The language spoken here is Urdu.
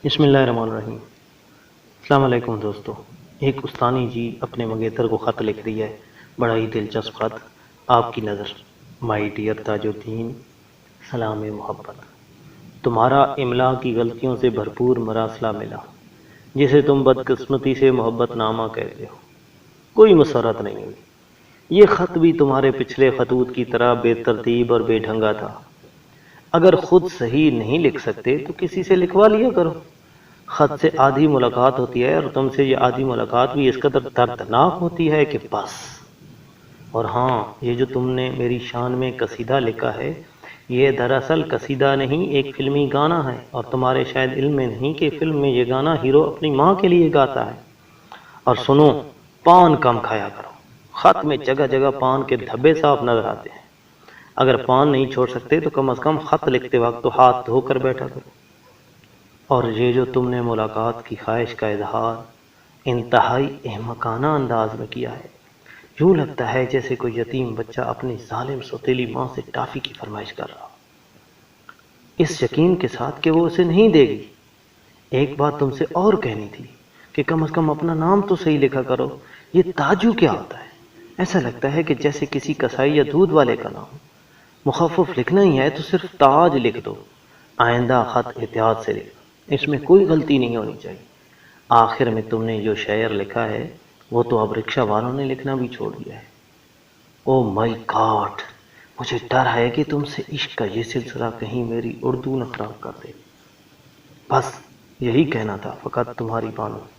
بسم اللہ الرحمن الرحیم۔ السلام علیکم دوستو۔ ایک استانی جی اپنے منگیتر کو خط لکھ رہی ہے، بڑا ہی دلچسپ خط۔ آپ کی نظر، مائی ڈیئر تاج الدین، سلام محبت۔ تمہارا املا کی غلطیوں سے بھرپور مراسلہ ملا، جسے تم بدقسمتی سے محبت نامہ کہتے ہو۔ کوئی مسرت نہیں ہوئی۔ یہ خط بھی تمہارے پچھلے خطوط کی طرح بے ترتیب اور بے ڈھنگا تھا۔ اگر خود صحیح نہیں لکھ سکتے تو کسی سے لکھوا لیا کرو۔ خط سے آدھی ملاقات ہوتی ہے، اور تم سے یہ آدھی ملاقات بھی اس قدر دردناک ہوتی ہے کہ بس۔ اور ہاں، یہ جو تم نے میری شان میں قصیدہ لکھا ہے، یہ دراصل قصیدہ نہیں، ایک فلمی گانا ہے۔ اور تمہارے شاید علم میں نہیں کہ فلم میں یہ گانا ہیرو اپنی ماں کے لیے گاتا ہے۔ اور سنو، پان کم کھایا کرو۔ خط میں جگہ جگہ پان کے دھبے صاف نظر آتے ہیں۔ اگر پان نہیں چھوڑ سکتے تو کم از کم خط لکھتے وقت تو ہاتھ دھو کر بیٹھا کرو۔ اور یہ جو تم نے ملاقات کی خواہش کا اظہار انتہائی احمقانہ انداز میں کیا ہے، یوں لگتا ہے جیسے کوئی یتیم بچہ اپنی ظالم سوتیلی ماں سے ٹافی کی فرمائش کر رہا، اس یقین کے ساتھ کہ وہ اسے نہیں دے گی۔ ایک بات تم سے اور کہنی تھی کہ کم از کم اپنا نام تو صحیح لکھا کرو۔ یہ تاجو کیا ہوتا ہے؟ ایسا لگتا ہے کہ جیسے کسی کسائی یا دودھ والے کا نام۔ مخفف لکھنا ہی ہے تو صرف تاج لکھ دو۔ آئندہ خط احتیاط سے لکھنا، اس میں کوئی غلطی نہیں ہونی چاہیے۔ آخر میں تم نے جو شعر لکھا ہے وہ تو اب رکشہ والوں نے لکھنا بھی چھوڑ دیا ہے۔ او مائی گاڈ، مجھے ڈر ہے کہ تم سے عشق کا یہ سلسلہ کہیں میری اردو نہ خراب کر دے۔ بس یہی کہنا تھا، فقط تمہاری بانو۔